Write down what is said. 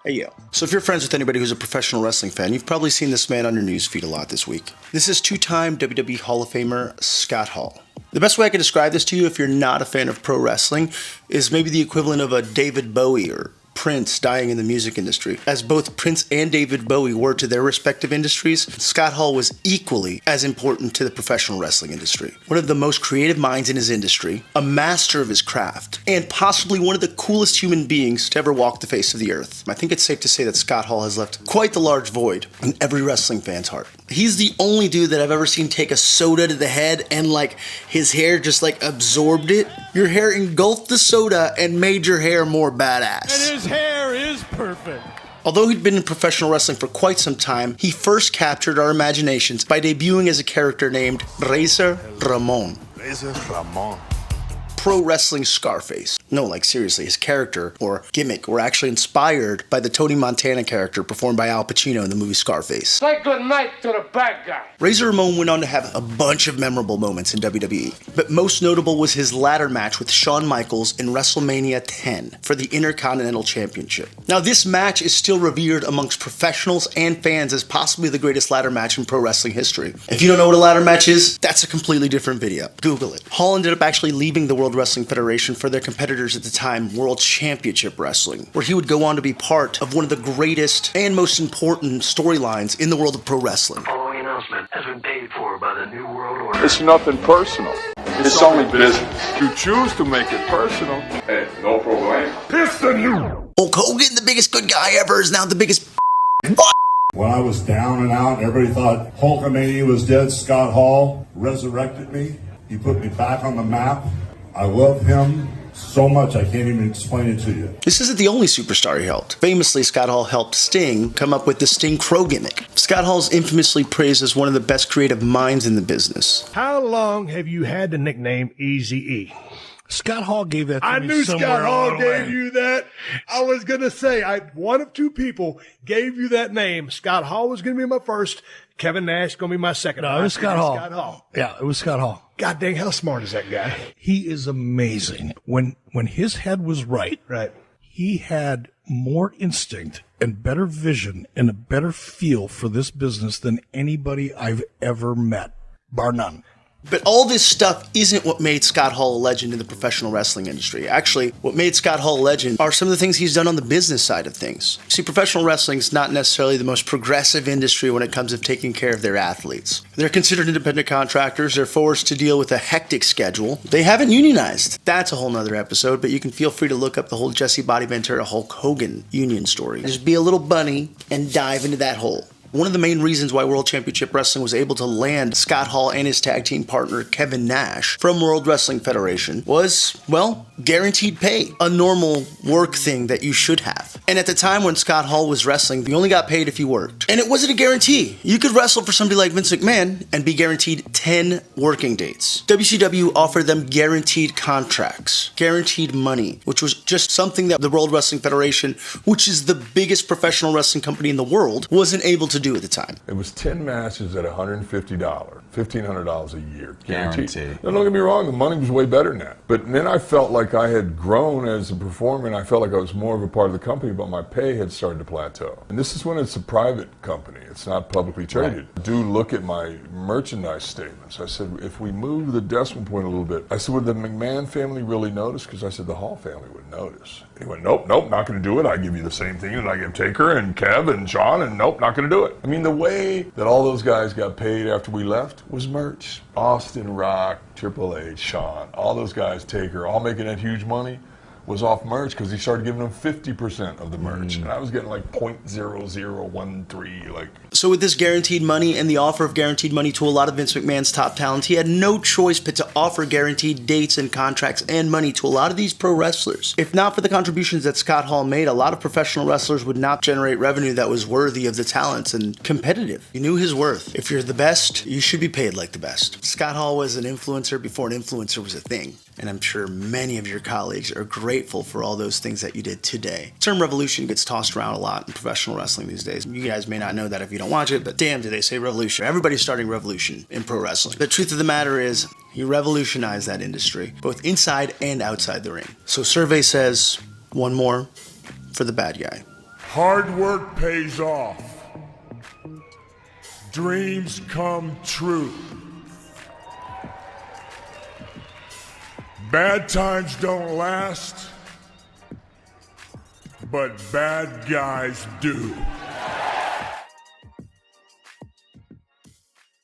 Hey yo. So if you're friends with anybody who's a professional wrestling fan, you've probably seen this man on your newsfeed a lot this week. This is two-time WWE Hall of Famer Scott Hall. The best way I can describe this to you if you're not a fan of pro wrestling is maybe the equivalent of a David Bowie or Prince dying in the music industry. As both Prince and David Bowie were to their respective industries, Scott Hall was equally as important to the professional wrestling industry. One of the most creative minds in his industry, a master of his craft, and possibly one of the coolest human beings to ever walk the face of the earth. I think it's safe to say that Scott Hall has left quite the large void in every wrestling fan's heart. He's the only dude that I've ever seen take a soda to the head and his hair just absorbed it. Your hair engulfed the soda and made your hair more badass. And his hair is perfect. Although he'd been in professional wrestling for quite some time, he first captured our imaginations by debuting as a character named Razor Ramon. Razor Ramon. Pro wrestling Scarface. No, seriously, his character or gimmick were actually inspired by the Tony Montana character performed by Al Pacino in the movie Scarface. Say good night to the bad guy. Razor Ramon went on to have a bunch of memorable moments in WWE, but most notable was his ladder match with Shawn Michaels in WrestleMania 10 for the Intercontinental Championship. Now, this match is still revered amongst professionals and fans as possibly the greatest ladder match in pro wrestling history. If you don't know what a ladder match is, that's a completely different video. Google it. Hall ended up actually leaving the World Wrestling Federation for their competitors at the time, World Championship Wrestling, where he would go on to be part of one of the greatest and most important storylines in the world of pro wrestling. The following announcement has been paid for by the New World Order. It's nothing personal. It's only business. You choose to make it personal. Hey, no problem. Piston you. Hulk Hogan, the biggest good guy ever, is now the biggest When I was down and out, everybody thought Hulkamania was dead. Scott Hall resurrected me. He put me back on the map. I love him so much I can't even explain it to you. This isn't the only superstar he helped. Famously, Scott Hall helped Sting come up with the Sting Crow gimmick. Scott Hall's infamously praised as one of the best creative minds in the business. How long have you had the nickname Eazy-E? Scott Hall gave that to I me knew somewhere Scott Hall along the way. gave you that. I was going to say, one of two people gave you that name. Scott Hall was going to be my first. Kevin Nash going to be my second. No, it was Scott Hall. Scott Hall. Yeah, it was Scott Hall. God dang, how smart is that guy? He is amazing. When his head was right, he had more instinct and better vision and a better feel for this business than anybody I've ever met, bar none. But all this stuff isn't what made Scott Hall a legend in the professional wrestling industry. Actually, what made Scott Hall a legend are some of the things he's done on the business side of things. See, professional wrestling is not necessarily the most progressive industry when it comes to taking care of their athletes. They're considered independent contractors. They're forced to deal with a hectic schedule. They haven't unionized. That's a whole nother episode, but you can feel free to look up the whole Jesse Body Ventura Hulk Hogan union story. Just be a little bunny and dive into that hole. One of the main reasons why World Championship Wrestling was able to land Scott Hall and his tag team partner Kevin Nash from World Wrestling Federation was, well, guaranteed pay. A normal work thing that you should have. And at the time when Scott Hall was wrestling, you only got paid if you worked. And it wasn't a guarantee. You could wrestle for somebody like Vince McMahon and be guaranteed 10 working dates. WCW offered them guaranteed contracts, guaranteed money, which was just something that the World Wrestling Federation, which is the biggest professional wrestling company in the world, wasn't able to do at the time. It was 10 matches at $150, $1,500 a year, guaranteed. Now, don't get me wrong, the money was way better than that. But then I felt like I had grown as a performer, and I felt like I was more of a part of the company, but my pay had started to plateau. And this is when it's a private company. It's not publicly traded. Right. Do look at my merchandise statements. I said, if we move the decimal point a little bit, I said, would the McMahon family really notice? Because I said the Hall family would notice. And he went, nope, not going to do it. I give you the same thing that I give Taker and Kev and Sean, and nope, not going to do it. I mean, the way that all those guys got paid after we left was merch. Austin, Rock, Triple H, Sean, all those guys, Taker, all making that huge money was off merch because he started giving them 50% of the merch. And I was getting like 0.0013. So with this guaranteed money and the offer of guaranteed money to a lot of Vince McMahon's top talent, he had no choice but to offer guaranteed dates and contracts and money to a lot of these pro wrestlers. If not for the contributions that Scott Hall made, a lot of professional wrestlers would not generate revenue that was worthy of the talents and competitive. You knew his worth. If you're the best, you should be paid like the best. Scott Hall was an influencer before an influencer was a thing. And I'm sure many of your colleagues are grateful for all those things that you did today. The term revolution gets tossed around a lot in professional wrestling these days. You guys may not know that if you don't watch it, but damn, do they say revolution. Everybody's starting revolution in pro wrestling. The truth of the matter is, he revolutionized that industry, both inside and outside the ring. So survey says, one more for the bad guy. Hard work pays off. Dreams come true. Bad times don't last, but bad guys do.